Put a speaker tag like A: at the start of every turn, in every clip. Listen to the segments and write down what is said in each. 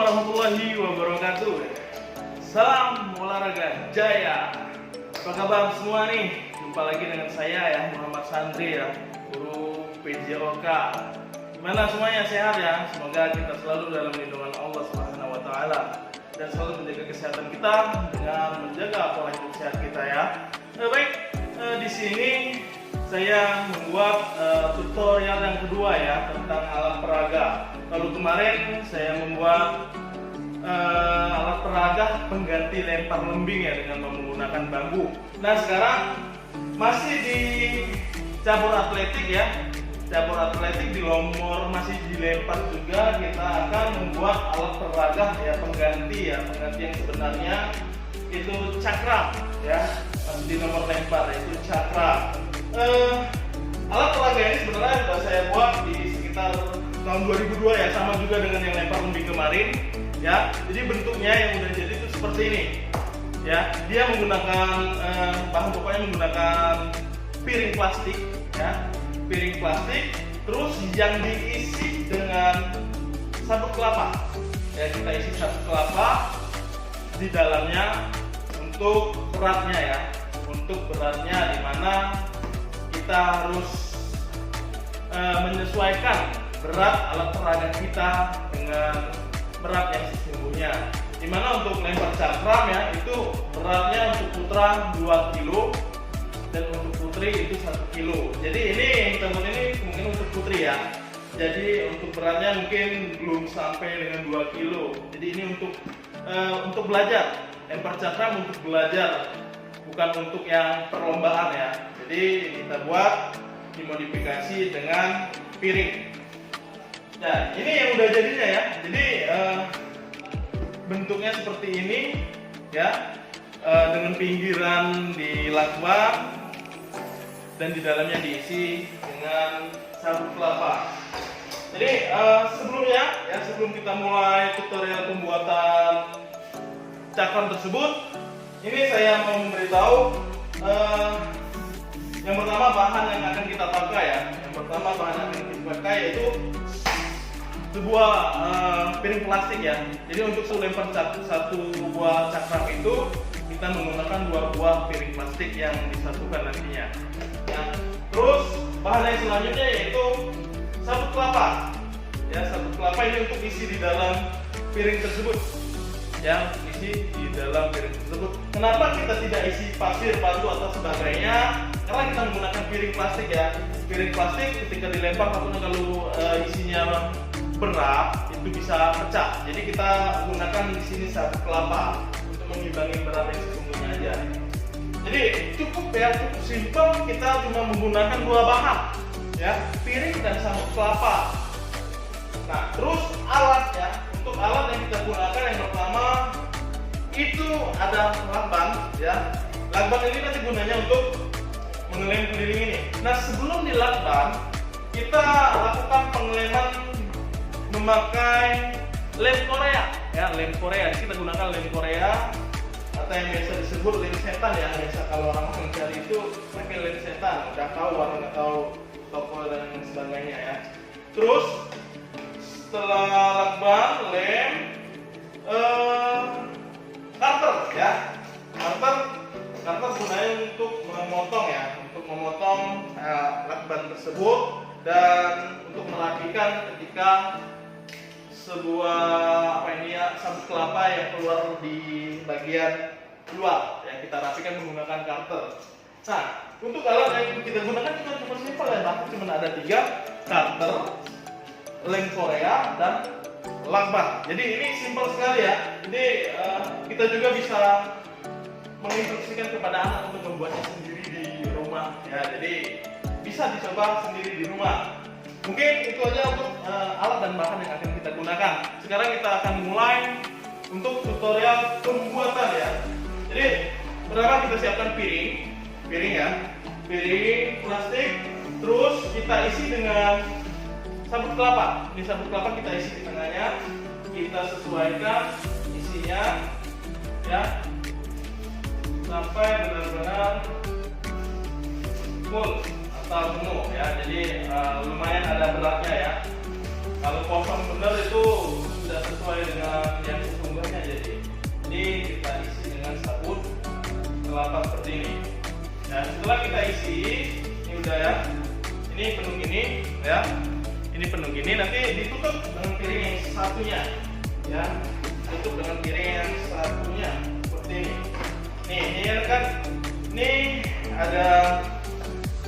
A: warahmatullahi wabarakatuh. Salam olahraga jaya. Apa kabar semua nih? Jumpa lagi dengan saya ya, Muhammad Sandri ya, guru PJOK. Gimana semuanya, sehat ya? Semoga kita selalu dalam lindungan Allah Subhanahu wa taala dan selalu menjaga kesehatan kita dengan menjaga pola hidup sehat kita ya. Baik, di sini saya membuat tutorial yang kedua ya tentang alat peraga. Lalu kemarin saya membuat alat peraga pengganti lempar lembing ya dengan menggunakan bambu. Nah sekarang masih di cabur atletik ya, cabur atletik di nomor masih dilempar juga. Kita akan membuat alat peraga ya pengganti yang sebenarnya itu cakram ya, masih di nomor lempar yaitu cakram. Alat peraga ini sebenarnya sudah saya buat di sekitar tahun 2002 ya, sama juga dengan yang lempar lembing kemarin ya. Jadi bentuknya yang udah jadi itu seperti ini ya. Dia menggunakan bahan pokoknya menggunakan piring plastik ya, piring plastik, terus yang diisi dengan sabut kelapa ya. Kita isi sabut kelapa di dalamnya untuk beratnya ya, untuk beratnya dimana kita harus menyesuaikan berat alat peraga kita dengan berat yang sesungguhnya. Dimana untuk lempar cakram ya itu beratnya untuk putra 2 kilo dan untuk putri itu 1 kilo. Jadi ini yang kita buat ini mungkin untuk putri ya. Jadi untuk beratnya mungkin belum sampai dengan 2 kilo. Jadi ini untuk belajar, lempar cakram untuk belajar, bukan untuk yang perlombaan ya. Jadi kita buat dimodifikasi dengan piring. Nah ini yang udah jadinya ya. Jadi bentuknya seperti ini ya, dengan pinggiran di lakban dan di dalamnya diisi dengan sabut kelapa. Jadi sebelumnya ya, sebelum kita mulai tutorial pembuatan cakram tersebut, ini saya mau memberitahu yang pertama bahan yang akan kita pakai ya. Yang pertama bahan yang akan kita pakai yaitu sebuah piring plastik ya. Jadi untuk lempar satu buah cakram itu kita menggunakan 2 buah piring plastik yang disatukan nantinya ya. Terus bahan yang selanjutnya yaitu sabut kelapa ya. Sabut kelapa ini untuk isi di dalam piring tersebut ya, isi di dalam piring tersebut. Kenapa kita tidak isi pasir, batu atau sebagainya? Karena kita menggunakan piring plastik ya. Piring plastik ketika dilempar takutnya kalau isinya berat itu bisa pecah. Jadi kita gunakan di sini sabut kelapa untuk mengimbangi berat yang sesungguhnya aja. Jadi cukup ya, cukup simpel. Kita cuma menggunakan 2 bahan ya, piring dan sabut kelapa. Nah terus alat ya, untuk alat yang kita gunakan yang pertama itu ada lakban ya. Lakban ini nanti gunanya untuk mengelem keliling ini. Nah sebelum dilakban kita lakukan pengeleman memakai lem Korea ya, lem Korea. Kita gunakan lem Korea atau yang biasa disebut lem setan ya. Biasa kalau orang mencari itu pakai lem setan, udah tahu warna atau toko dan sebagainya ya. Terus setelah lakban lem cutter ya. Cutter gunanya untuk memotong ya, untuk memotong lakban tersebut dan untuk merapikan ketika sebuah sabut kelapa yang keluar di bagian luar ya, kita rapikan menggunakan cutter. Nah untuk alat yang kita gunakan juga cuma simpel ya, bahkan cuma ada 3, cutter, lem Korea dan lakban. Jadi ini simpel sekali ya. Jadi kita juga bisa menginstruksikan kepada anak untuk membuatnya sendiri di rumah ya. Jadi bisa dicoba sendiri di rumah. Mungkin itu aja untuk alat dan bahan yang akan kita gunakan. Sekarang kita akan mulai untuk tutorial pembuatan ya. Jadi pertama kita siapkan piring ya, piring plastik. Terus kita isi dengan sabut kelapa. Ini sabut kelapa kita isi di tengahnya. Kita sesuaikan isinya ya sampai benar-benar full atau penuh ya. Jadi lumayan ada beratnya ya. Kalau kosong bener itu sudah sesuai dengan yang sesungguhnya. Jadi ini kita isi dengan sabun kelapa seperti ini. Nah, setelah kita isi, ini udah ya. Ini penuh gini ya. Ini penuh gini, nanti ditutup dengan piring yang satunya ya. Tutup dengan piring yang satunya seperti ini. Nih, ini kan ini ada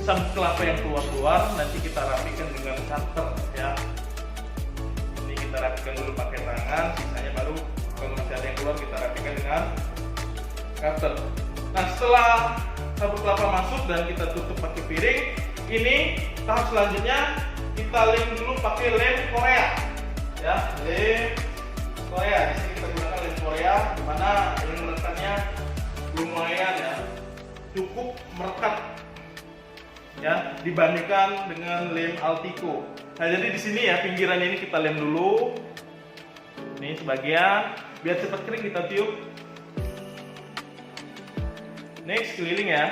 A: sabut kelapa yang keluar, nanti kita rapikan dengan cutter ya. Ini kita rapikan dulu pakai tangan, sisanya baru kalau masih ada yang keluar kita rapikan dengan cutter. Nah, setelah sabut kelapa masuk dan kita tutup pakai piring, ini tahap selanjutnya kita lem dulu pakai lem Korea ya. Lem Korea, di sini kita gunakan lem Korea, dimana yang merekatnya lumayan ya, cukup merekat ya dibandingkan dengan lem Altico. Nah, jadi di sini ya pinggiran ini kita lem dulu. Ini sebagian biar cepat kering kita tiup. Next keliling ya.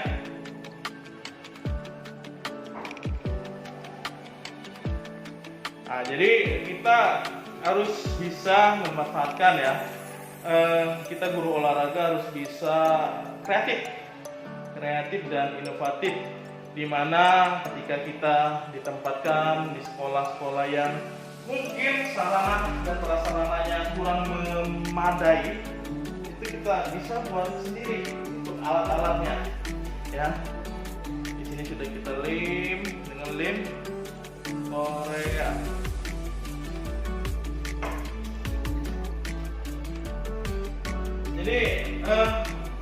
A: Nah, jadi kita harus bisa memanfaatkan ya. Kita guru olahraga harus bisa kreatif dan inovatif. Dimana ketika kita ditempatkan di sekolah-sekolah yang mungkin sarana dan prasarananya kurang memadai, itu kita bisa buat sendiri untuk alat-alatnya ya. Di sini sudah kita lem dengan lem Korea. Jadi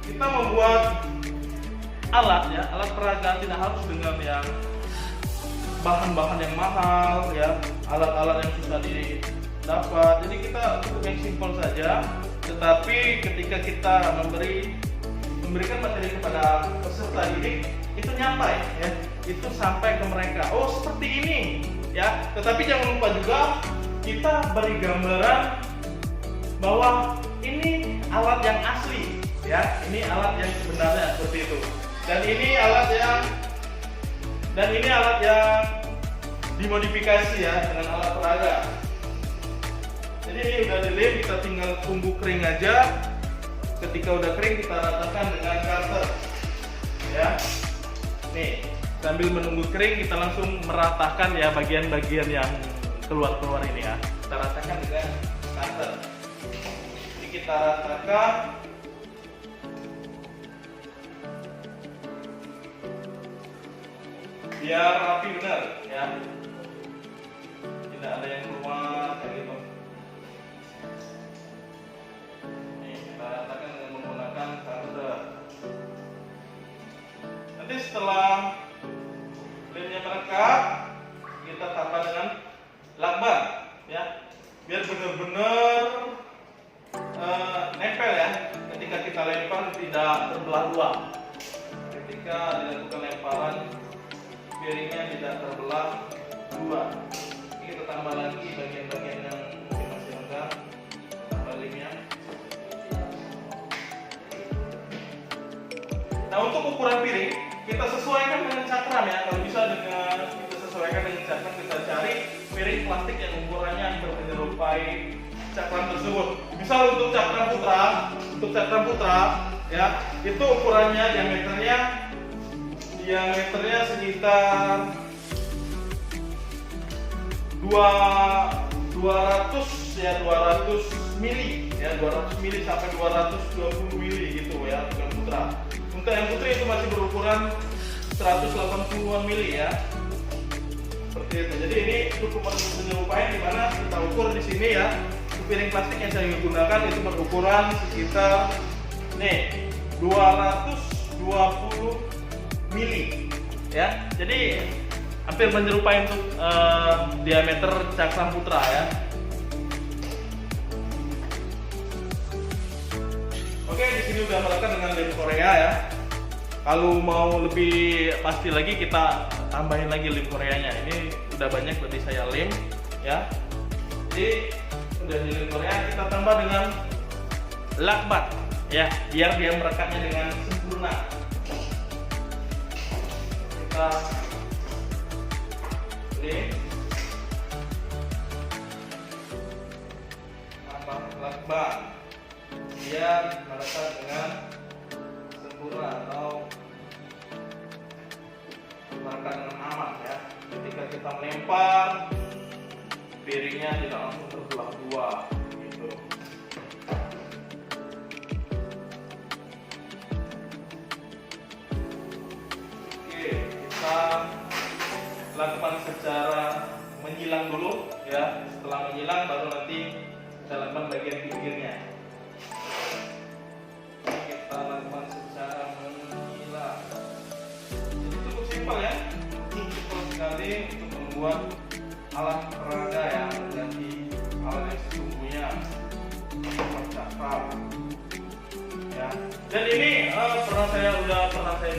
A: kita membuat alat ya, alat peragaan tidak harus dengan yang bahan-bahan yang mahal ya, alat-alat yang susah didapat. Jadi kita cukup yang simpel saja, tetapi ketika kita memberikan materi kepada peserta didik, itu nyampai ya, itu sampai ke mereka. Oh, seperti ini ya. Tetapi jangan lupa juga kita beri gambaran bahwa ini alat yang asli ya, ini alat yang sebenarnya seperti itu. Dan ini alat yang dimodifikasi ya dengan alat peraga. Jadi ini udah dilem, kita tinggal tunggu kering aja. Ketika udah kering kita ratakan dengan cutter ya. Nih, sambil menunggu kering kita langsung meratakan ya bagian-bagian yang keluar-keluar ini ya. Kita ratakan dengan cutter. Jadi kita ratakan biar rapi benar ya, tidak ada yang keluar kayak gitu. Ini kita ratakan dengan menggunakan cutter. Nanti setelah lemnya merekat, kita tambah dengan lakban ya, biar benar-benar nempel ya. Ketika kita lempar tidak terbelah dua. Ketika dilakukan lemparan, piringnya tidak terbelah dua. Ini kita tambah lagi bagian-bagian yang masih rendah, tambah lemnya. Nah, untuk ukuran piring kita sesuaikan dengan cakram ya. Kalau bisa dengan kita sesuaikan dengan cakram, kita cari piring plastik yang ukurannya hampir menyerupai cakram tersebut. Misal untuk cakram putra ya, itu ukurannya diameternya sekitar 200 mili ya, 200 mili sampai 220 mili gitu ya untuk putra. Untuk yang putri itu masih berukuran 180-an mili ya, seperti itu. Jadi ini cukup menyerupai, dimana kita ukur di sini ya. Piring plastik yang saya gunakan itu berukuran sekitar nih 220 mili ya. Jadi hampir menyerupai untuk diameter cakram putra ya. Oke, di sini udah melekat dengan lem Korea ya. Kalau mau lebih pasti lagi kita tambahin lagi lem Koreanya. Ini udah banyak berarti saya lem ya. Jadi udah di lem Korea, kita tambah dengan lakban ya, biar dia merekatnya dengan sempurna. Kita lem. lakban biar merata dengan sempurna atau merata dengan aman ya. Ketika kita melempar, piringnya tidak langsung terbelah dua gitu. Oke, kita lakukan secara menyilang dulu ya. Setelah menyilang baru nanti kita lakukan bagian pinggirnya. Kita lakukan secara menyilang. Jadi cukup simpel ya, simpel sekali untuk membuat alat peraga ya, menjadi alat yang sesungguhnya bercakap ya. Dan ini pernah saya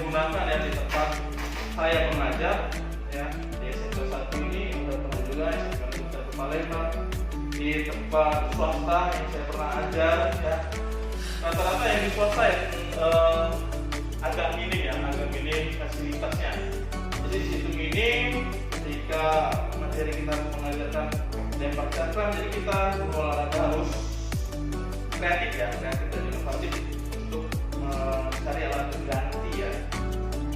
A: gunakan ya di tempat saya mengajar ya, di SMP 1 ini udah pernah juga SMP 1 Palembang, di tempat swasta yang saya pernah ajar ya. Rata-rata yang di swasta ya agak minim fasilitasnya. Jadi di situ minim, ketika materi kita mengajarkan lempar cakram, jadi kita berolahraga harus kreatif ya, kreatif dan inovatif untuk mencari alat pengganti ya,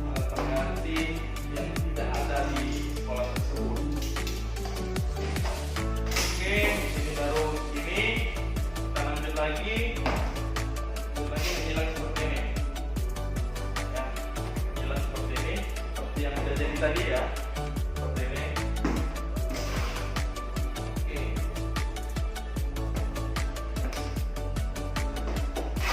A: alat pengganti yang tidak ada di sekolah tersebut. Oke, ini baru ini kita lanjut lagi menyilang seperti ini ya, menyilang seperti ini, seperti yang sudah jadi tadi ya, seperti ini. Oke,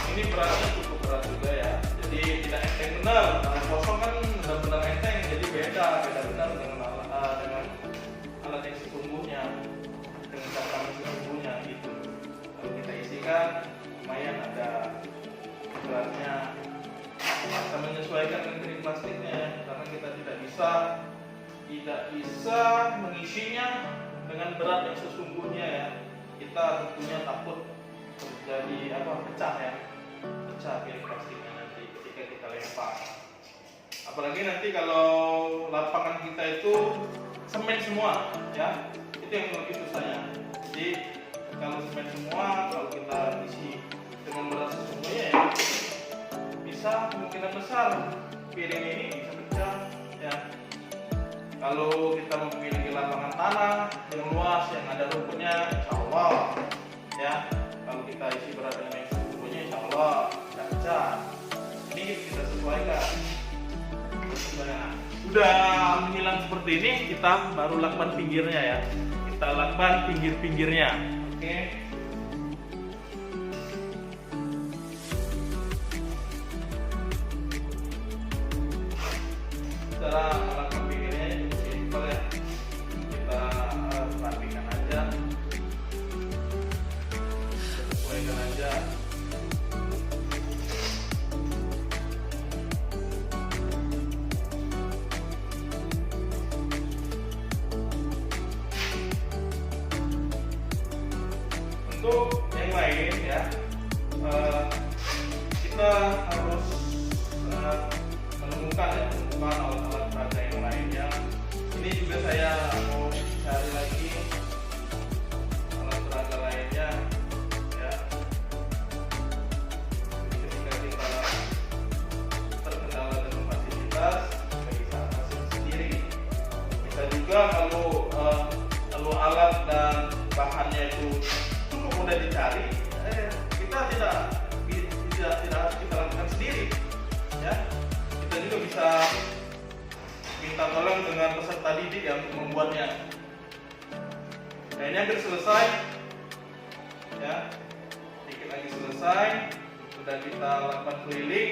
A: ini beratnya cukup berat juga ya, jadi tidak enteng benar. Kalau kosong kan benar-benar enteng, jadi beda benar dengan alat yang sesungguhnya, dengan cakram yang sesungguhnya gitu. Kalau kita isikan lumayan ada beratnya, kita menyesuaikan dengan piring plastiknya ya, karena kita tidak bisa mengisinya dengan berat yang sesungguhnya ya. Kita tentunya takut terjadi pecah ya, pecah piring plastiknya nanti ketika kita lempar. Apalagi nanti kalau lapangan kita itu semen semua ya, itu yang lebih susahnya. Jadi kalau semen semua, kalau kita isi dengan berat sesungguhnya ya, bisa kemungkinan besar piring ini bisa pecah ya. Kalau kita memiliki lapangan tanah yang luas yang ada rumputnya, insya Allah ya, kalau kita isi berat dengan yang sesungguhnya, insya Allah tidak pecah. Ini kita sesuaikan. Sudah menyilang seperti ini, kita baru lakukan pinggirnya ya. Kita lakukan pinggir-pinggirnya. Oke. Cara melakukan pinggirnya cukup simpel ya. Kita rapikan aja, kita sesuaikan aja. Untuk yang lain ya, kita harus menemukan alat-alat peraga yang lainnya. Ini juga saya mau cari lagi alat peraga lainnya ya. Ketika kita terkendala dengan fasilitas, kita bisa hasil sendiri. Bisa juga kalau alat dan bahannya itu cukup mudah dicari, kita tidak harus kita lakukan sendiri ya. Kita juga bisa minta tolong dengan peserta didik ya untuk membuatnya. Nah, ini hampir selesai ya, sedikit lagi selesai. Sudah kita lakukan keliling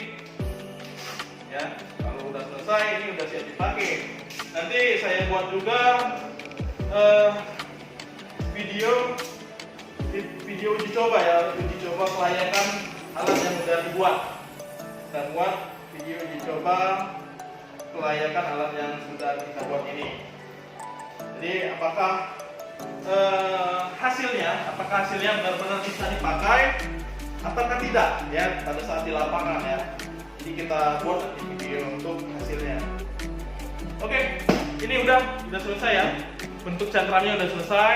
A: ya. Kalau udah selesai, ini udah siap dipakai. Nanti saya buat juga video uji coba ya, uji coba kelayakan alat yang sudah dibuat. Kita buat video uji coba kelayakan alat yang sudah kita buat ini. Jadi apakah hasilnya benar-benar bisa dipakai ataukah tidak ya pada saat di lapangan ya. Jadi kita buat video untuk hasilnya. Oke, ini udah selesai ya. Bentuk cakramnya udah selesai.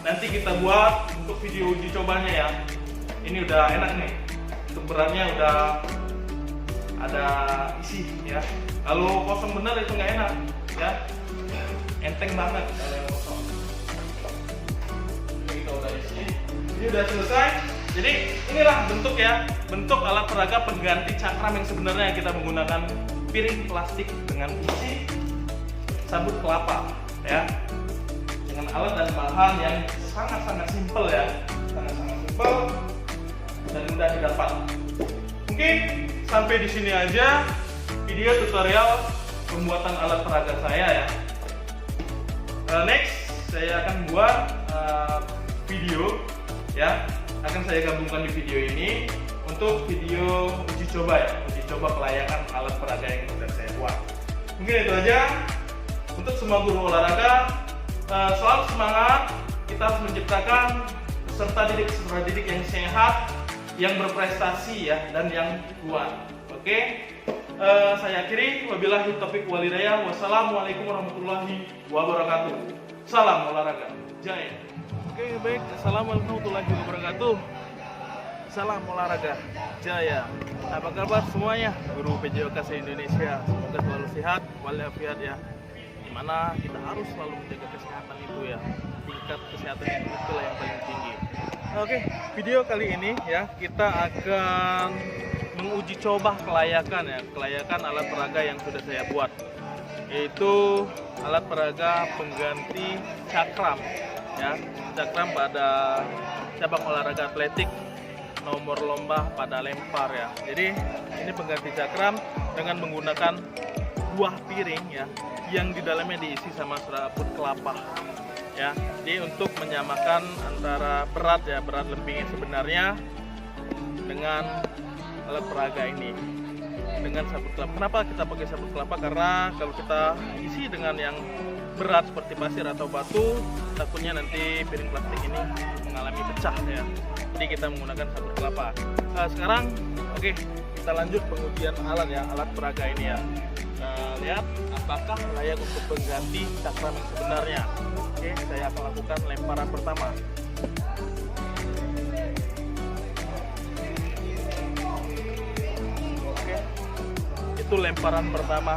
A: Nanti kita buat untuk video uji cobanya ya. ini udah enak nih. Untuk beratnya udah ada isi ya. Kalau kosong bener itu nggak enak ya. Enteng banget kalau yang kosong. Ini kita udah isi. Ini udah selesai. Jadi inilah bentuk alat peraga pengganti cakram yang sebenarnya kita menggunakan piring plastik dengan isi sabut kelapa ya. Dengan alat dan bahan yang sangat-sangat simpel ya. Sangat-sangat simpel dan mudah didapat. Mungkin sampai di sini aja video tutorial pembuatan alat peraga saya ya. Next saya akan buat video ya, akan saya gabungkan di video ini untuk video uji coba ya, uji coba kelayakan alat peraga yang sudah saya buat. Mungkin itu aja untuk semua guru olahraga. Selalu semangat, kita harus menciptakan peserta didik yang sehat, yang berprestasi ya, dan yang kuat. Oke, saya akhiri. Wabillahi taufiq wal hidayah. Wassalamualaikum warahmatullahi wabarakatuh. Salam olahraga jaya. Oke, baik. Assalamualaikum warahmatullahi wabarakatuh. Salam olahraga jaya. Apa kabar semuanya? Guru PJOK se-Indonesia. Semoga selalu sehat walafiat ya. Dimana kita harus selalu menjaga kesehatan itu ya. Tingkat kesehatan itulah yang paling tinggi. Oke, video kali ini ya kita akan menguji coba kelayakan alat peraga yang sudah saya buat, yaitu alat peraga pengganti cakram ya, cakram pada cabang olahraga atletik nomor lomba pada lempar ya. Jadi ini pengganti cakram dengan menggunakan buah piring ya, yang di dalamnya diisi sama serabut kelapa ya. Jadi untuk menyamakan antara berat lembingnya sebenarnya dengan alat peraga ini dengan sabut kelapa. Kenapa kita pakai sabut kelapa? Karena kalau kita isi dengan yang berat seperti pasir atau batu, takutnya nanti piring plastik ini mengalami pecah ya. Jadi kita menggunakan sabut kelapa. Sekarang oke, kita lanjut pengujian alat ya, alat peraga ini ya. Lihat apakah layak untuk pengganti cakram yang sebenarnya. Oke, saya akan lakukan lemparan pertama. Oke, itu lemparan pertama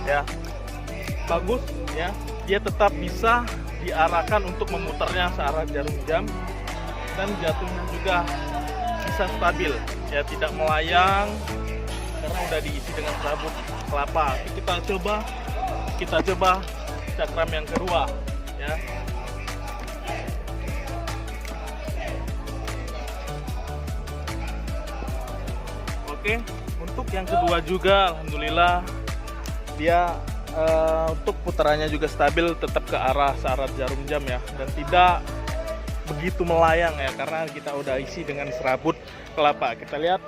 A: ya. Bagus ya, dia tetap bisa diarahkan untuk memutarnya searah jarum jam, dan jatuhnya juga bisa stabil ya, tidak melayang karena udah diisi dengan serabut kelapa. Kita coba cakram yang kedua ya. Oke, untuk yang kedua juga alhamdulillah dia untuk putarannya juga stabil, tetap ke arah searah jarum jam ya, dan tidak begitu melayang ya karena kita udah isi dengan serabut kelapa. Kita lihat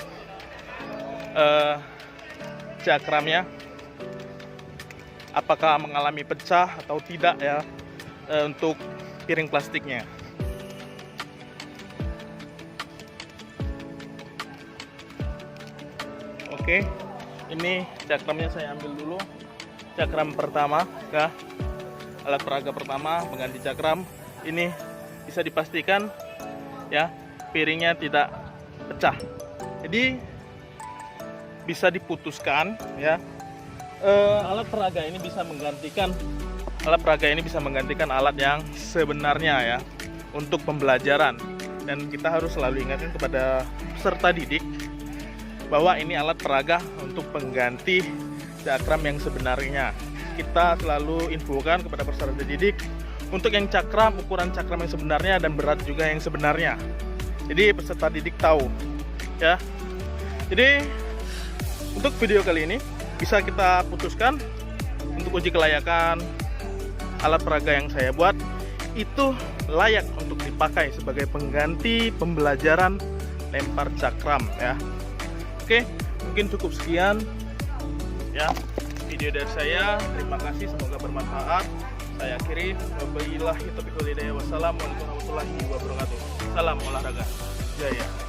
A: cakramnya apakah mengalami pecah atau tidak ya untuk piring plastiknya. Oke, ini cakramnya saya ambil dulu. Cakram pertama ya, alat peraga pertama pengganti cakram ini bisa dipastikan ya piringnya tidak pecah, jadi bisa diputuskan ya. Alat peraga ini bisa menggantikan alat yang sebenarnya ya untuk pembelajaran, dan kita harus selalu ingatkan kepada peserta didik bahwa ini alat peraga untuk pengganti cakram yang sebenarnya. Kita selalu infokan kepada peserta didik untuk yang cakram, ukuran cakram yang sebenarnya dan berat juga yang sebenarnya. Jadi peserta didik tahu ya. Jadi untuk video kali ini bisa kita putuskan untuk uji kelayakan alat peraga yang saya buat itu layak untuk dipakai sebagai pengganti pembelajaran lempar cakram ya. Oke, mungkin cukup sekian ya video dari saya. Terima kasih, semoga bermanfaat. Saya akhiri. Wabillahi taufiq wal hidayah. Wassalamualaikum warahmatullahi wabarakatuh. Salam olahraga jaya.